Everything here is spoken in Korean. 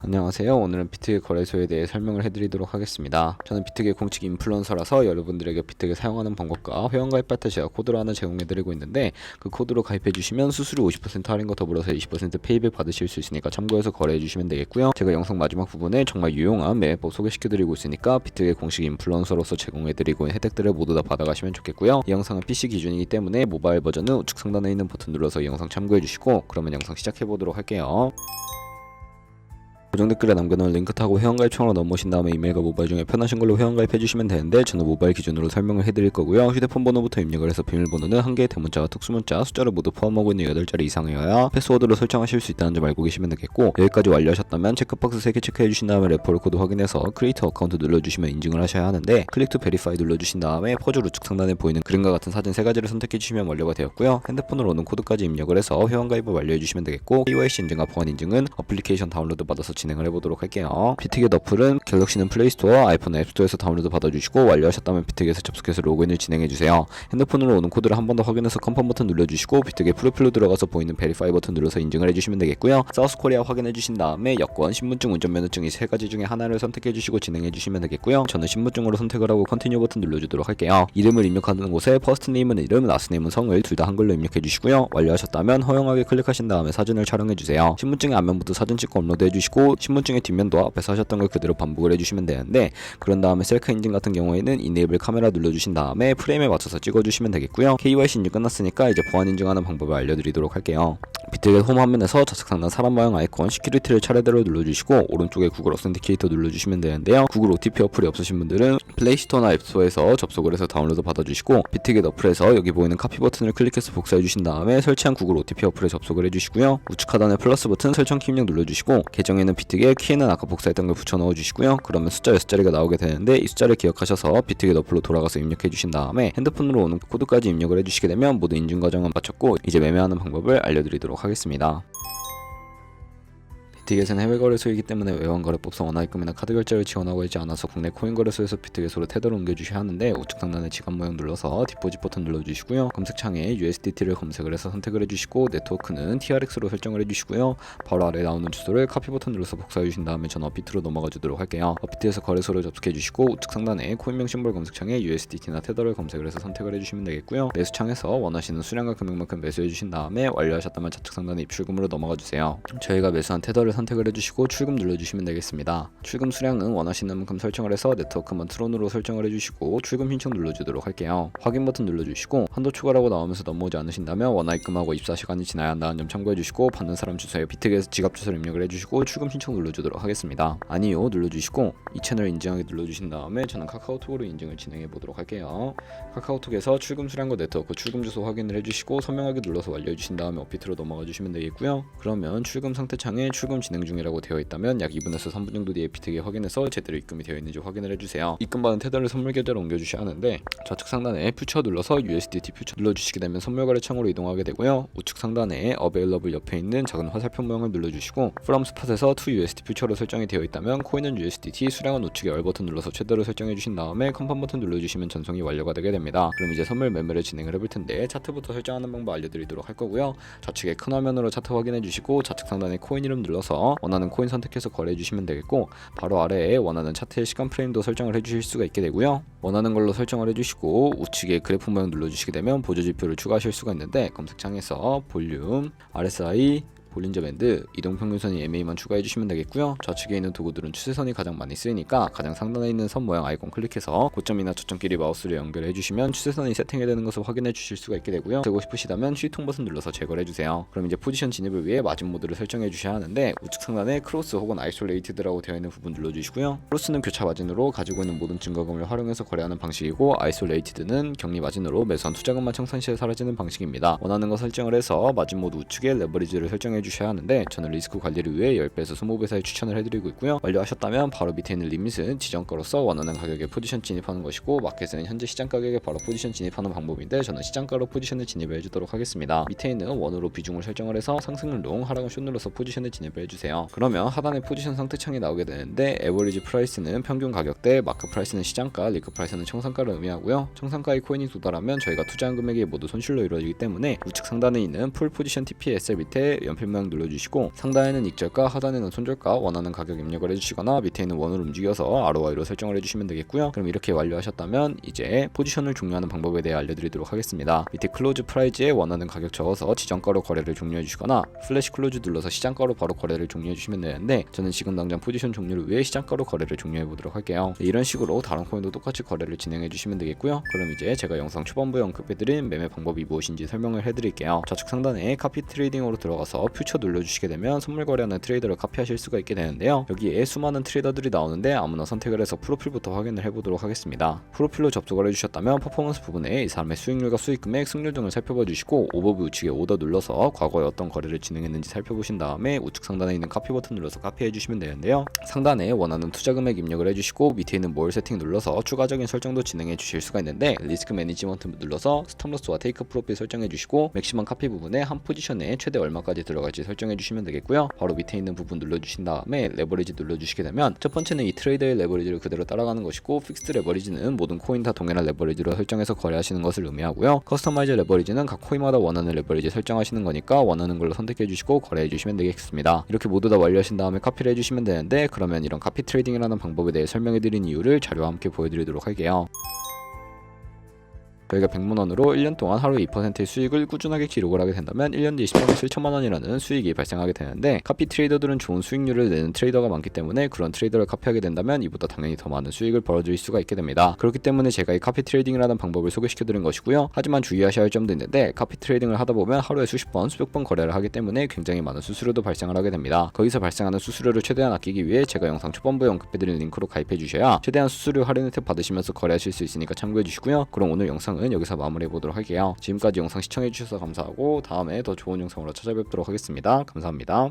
안녕하세요. 오늘은 비트게 거래소에 대해 설명을 해드리도록 하겠습니다. 저는 비트게 공식 인플루언서라서 여러분들에게 비트게 사용하는 방법과 회원가입할 때 제가 코드를 하나 제공해드리고 있는데, 그 코드로 가입해주시면 수수료 50% 할인과 더불어서 20% 페이백 받으실 수 있으니까 참고해서 거래해주시면 되겠고요. 제가 영상 마지막 부분에 정말 유용한 매매법 소개시켜드리고 있으니까 비트게 공식 인플루언서로서 제공해드리고 있는 혜택들을 모두 다 받아가시면 좋겠고요. 이 영상은 PC 기준이기 때문에 모바일 버전은 우측 상단에 있는 버튼 눌러서 이 영상 참고해주시고, 그러면 영상 시작해보도록 할게요. 고정 댓글에 남겨놓은 링크 타고 회원가입 창으로 넘어오신 다음에 이메일과 모바일 중에 편하신 걸로 회원가입해주시면 되는데, 저는 모바일 기준으로 설명을 해드릴 거고요. 휴대폰 번호부터 입력을 해서 비밀번호는 한 개의 대문자와 특수문자, 숫자를 모두 포함하고 있는 8자리 이상이어야 패스워드로 설정하실 수 있다는 점 알고 계시면 되겠고, 여기까지 완료하셨다면 체크박스 3개 체크해주신 다음에 레퍼럴 코드 확인해서 크리에이터 어카운트 눌러주시면 인증을 하셔야 하는데, 클릭 투 베리파이 눌러주신 다음에 퍼즐 우측 상단에 보이는 그림과 같은 사진 3가지를 선택해주시면 완료가 되었고요. 핸드폰으로 오는 코드까지 입력을 해서 회원가입을 완료해주시면 되겠고, KYC 인증과 보안 인증은 어플리케이션 다운로드 받아서 진행을 해보도록 할게요. 비트게 어플은 갤럭시는 플레이스토어, 아이폰 앱스토어에서 다운로드 받아주시고, 완료하셨다면 비트게에서 접속해서 로그인을 진행해주세요. 핸드폰으로 오는 코드를 한 번 더 확인해서 컨펌 버튼 눌러주시고, 비트게 프로필로 들어가서 보이는 베리파이 버튼 눌러서 인증을 해주시면 되겠고요. 사우스코리아 확인해주신 다음에 여권, 신분증, 운전면허증 이 3가지 중에 하나를 선택해주시고 진행해주시면 되겠고요. 저는 신분증으로 선택을 하고 컨티뉴 버튼 눌러주도록 할게요. 이름을 입력하는 곳에 퍼스트네임은 이름, 라스트네임은 성을 둘 다 한글로 입력해주시고요. 완료하셨다면 허용하게 클릭하신 다음에 사진을 촬영해주세요. 신분증의 앞면부터 사진 찍고 업로드해주시고, 신분증의 뒷면도 앞에서 하셨던 걸 그대로 반복을 해주시면 되는데, 그런 다음에 셀카 인증 같은 경우에는 이네이블 카메라 눌러주신 다음에 프레임에 맞춰서 찍어주시면 되겠고요. KYC 인증 끝났으니까 이제 보안 인증하는 방법을 알려드리도록 할게요. 비트게 홈 화면에서 좌측 상단 사람 모양 아이콘 시큐리티를 차례대로 눌러주시고, 오른쪽에 구글 어센티케이터 눌러주시면 되는데요. 구글 OTP 어플이 없으신 분들은 플레이스토어나 앱스토어에서 접속을 해서 다운로드 받아주시고, 비트게 어플에서 여기 보이는 카피 버튼을 클릭해서 복사해주신 다음에 설치한 구글 OTP 어플에 접속을 해주시고요. 우측 하단에 플러스 버튼 설정 키 입력 눌러주시고, 계정에는 비트게, 키에는 아까 복사했던 걸 붙여 넣어주시고요. 그러면 숫자 6자리가 나오게 되는데, 이 숫자를 기억하셔서 비트게 어플로 돌아가서 입력해주신 다음에 핸드폰으로 오는 코드까지 입력을 해주시게 되면 모두 인증 과정은 마쳤고, 이제 매매하는 방법을 알려드리도록 하겠습니다. 비트게는 해외 거래소이기 때문에 외환거래법상 원화입금이나 카드 결제를 지원하고 있지 않아서 국내 코인 거래소에서 비트게소로 테더를 옮겨주셔야 하는데, 우측 상단에 지갑 모양 눌러서 디포짓 버튼 눌러주시고요. 검색창에 USDT를 검색을 해서 선택을 해주시고, 네트워크는 TRX로 설정을 해주시고요. 바로 아래 나오는 주소를 카피 버튼 눌러서 복사해 주신 다음에 저는 업비트로 넘어가 주도록 할게요. 업비트에서 거래소를 접속해 주시고, 우측 상단에 코인명 심볼 검색창에 USDT나 테더를 검색을 해서 선택을 해주시면 되겠고요. 매수창에서 원하시는 수량과 금액만큼 매수해 주신 다음에 완료하셨다면 좌측 상단에 입출금으로 넘어가 주세요. 저희가 매수한 테더를 선택을 해주시고 출금 눌러주시면 되겠습니다. 출금 수량은 원하시는 만큼 설정을 해서 네트워크만 트론으로 설정을 해주시고 출금 신청 눌러주도록 할게요. 확인 버튼 눌러주시고, 한도 추가라고 나오면서 넘어오지 않으신다면 원화입금하고 입사 시간이 지나야 한다는 점 참고해주시고, 받는 사람 주소에 비트게에서 지갑 주소를 입력을 해주시고 출금 신청 눌러주도록 하겠습니다. 아니요 눌러주시고, 이 채널 인증하기 눌러주신 다음에 저는 카카오톡으로 인증을 진행해보도록 할게요. 카카오톡에서 출금 수량과 네트워크 출금 주소 확인을 해주시고 선명하게 눌러서 완료해주신 다음에 업비트로 넘어가 주시면 되겠고요. 그러면 출금 상태 창에 출금 진행 중이라고 되어 있다면 약 2분에서 3분 정도 뒤에 비트게 확인해서 제대로 입금이 되어 있는지 확인을 해주세요. 입금받은 테더를 선물 계좌로 옮겨주셔야 하는데, 좌측 상단에 퓨처 눌러서 USDT 퓨처 눌러주시게 되면 선물 거래 창으로 이동하게 되고요. 우측 상단에 Available 옆에 있는 작은 화살표 모양을 눌러주시고, From Spot에서 to USD 퓨처로 설정이 되어 있다면 코인은 USDT, 수량은 우측에 얼 버튼 눌러서 최대로 설정해 주신 다음에 컨펌 버튼 눌러주시면 전송이 완료가 되게 됩니다. 그럼 이제 선물 매매를 진행을 해볼 텐데, 차트부터 설정하는 방법 알려드리도록 할 거고요. 좌측에 큰 화면으로 차트 확인해 주시고, 좌측 상단에 코인 이름 눌러서 원하는 코인 선택해서 거래해 주시면 되겠고, 바로 아래에 원하는 차트의 시간 프레임도 설정을 해 주실 수가 있게 되고요. 원하는 걸로 설정을 해 주시고, 우측에 그래프 모양 눌러 주시게 되면 보조 지표를 추가하실 수가 있는데, 검색창에서 볼륨, RSI, 볼린저 밴드, 이동평균선이 MA만 추가해 주시면 되겠고요. 좌측에 있는 도구들은 추세선이 가장 많이 쓰이니까 가장 상단에 있는 선 모양 아이콘 클릭해서 고점이나 저점끼리 마우스를 연결해 주시면 추세선이 세팅이 되는 것을 확인해 주실 수가 있게 되고요. 되고 싶으시다면 C통 버튼 눌러서 제거를 해주세요. 그럼 이제 포지션 진입을 위해 마진 모드를 설정해 주셔야 하는데, 우측 상단에 크로스 혹은 아이솔레이티드라고 되어 있는 부분 눌러주시고요. 크로스는 교차 마진으로 가지고 있는 모든 증거금을 활용해서 거래하는 방식이고, 아이솔레이티드는 격리 마진으로 매수한 투자금만 청산 시에 사라지는 방식입니다. 원하는 거 설정을 해서 마진 모드 우측에 레버리지를 설정해 주셔야 하는데, 저는 리스크 관리를 위해 10배에서 20배 사이 추천을 해드리고 있고요. 완료하셨다면 바로 밑에 있는 리밋은 지정가로서 원하는 가격에 포지션 진입하는 것이고, 마켓은 현재 시장 가격에 바로 포지션 진입하는 방법인데, 저는 시장가로 포지션을 진입을 해주도록 하겠습니다. 밑에 있는 원으로 비중을 설정을 해서 상승은 롱, 하락은 숏 눌러서 포지션을 진입을 해주세요. 그러면 하단에 포지션 상태창이 나오게 되는데, 에버리지 프라이스는 평균 가격대, 마크 프라이스는 시장가, 리크 프라이스는 청산가를 의미하고요. 청산가의 코인이 도달하면 저희가 투자한 금액이 모두 손실로 이루어지기 때문에 우측 상단에 있는 풀 포지션 TPSL 밑에 연필 모양 눌러주시고 상단에는 익절가, 하단에는 손절가, 원하는 가격 입력을 해주시거나 밑에 있는 원을 움직여서 ROI로 설정을 해주시면 되겠고요. 그럼 이렇게 완료하셨다면 이제 포지션을 종료하는 방법에 대해 알려드리도록 하겠습니다. 밑에 클로즈 프라이즈에 원하는 가격 적어서 지정가로 거래를 종료해 주시거나 플래시 클로즈 눌러서 시장가로 바로 거래를 종료해 주시면 되는데 저는 지금 당장 포지션 종료를 위해 시장가로 거래를 종료해 보도록 할게요. 이런 식으로 다른 코인도 똑같이 거래를 진행해 주시면 되겠고요. 그럼 이제 제가 영상 초반부에 언급해드린 매매 방법이 무엇인지 설명을 해드릴게요. 좌측 상단에 카피 트레이딩으로 들어가서 퓨처 눌러주시게 되면 선물 거래하는 트레이더를 카피하실 수가 있게 되는데요. 여기에 수많은 트레이더들이 나오는데 아무나 선택을 해서 프로필부터 확인을 해보도록 하겠습니다. 프로필로 접속을 해주셨다면 퍼포먼스 부분에 이 사람의 수익률과 수익금액, 승률 등을 살펴봐 주시고 오버뷰 우측에 오더 눌러서 과거에 어떤 거래를 진행했는지 살펴보신 다음에 우측 상단에 있는 카피 버튼 눌러서 카피해 주시면 되는데요. 상단에 원하는 투자 금액 입력을 해주시고 밑에 있는 more 세팅 눌러서 추가적인 설정도 진행해 주실 수가 있는데 리스크 매니지먼트 눌러서 스톱로스와 테이크 프로필 설정해 주시고 맥시멈 카피 부분에 한 포지션에 최대 얼마까지 들어갈지 설정해 주시면 되겠고요. 바로 밑에 있는 부분 눌러주신 다음에 레버리지 눌러주시게 되면 첫 번째는 이 트레이더의 레버리지를 그대로 따라가는 것이고 픽스드 레버리지는 모든 코인 다 동일한 레버리지로 설정해서 거래하시는 것을 의미하고요. 커스터마이즈 레버리지는 각 코인마다 원하는 레버리지 설정하시는 거니까 원하는 걸로 선택해 주시고 거래해 주시면 되겠습니다. 이렇게 모두 다 완료하신 다음에 카피를 해주시면 되는데 그러면 이런 카피 트레이딩이라는 방법에 대해 설명해 드린 이유를 자료와 함께 보여드리도록 할게요. 저희가 100만원으로 1년 동안 하루에 2%의 수익을 꾸준하게 기록을 하게 된다면 1년 뒤에 10억 7천만원이라는 수익이 발생하게 되는데 카피 트레이더들은 좋은 수익률을 내는 트레이더가 많기 때문에 그런 트레이더를 카피하게 된다면 이보다 당연히 더 많은 수익을 벌어들일 수가 있게 됩니다. 그렇기 때문에 제가 이 카피 트레이딩이라는 방법을 소개시켜 드린 것이고요. 하지만 주의하셔야 할 점도 있는데 카피 트레이딩을 하다 보면 하루에 수십 번, 수백 번 거래를 하기 때문에 굉장히 많은 수수료도 발생을 하게 됩니다. 거기서 발생하는 수수료를 최대한 아끼기 위해 제가 영상 초반부에 언급해드린 링크로 가입해 주셔야 최대한 수수료 할인 혜택 받으시면서 거래하실 수 있으니까 참고해 주시고요. 그럼 오늘 영상은 여기서 마무리해 보도록 할게요. 지금까지 영상 시청해 주셔서 감사하고 다음에 더 좋은 영상으로 찾아뵙도록 하겠습니다. 감사합니다.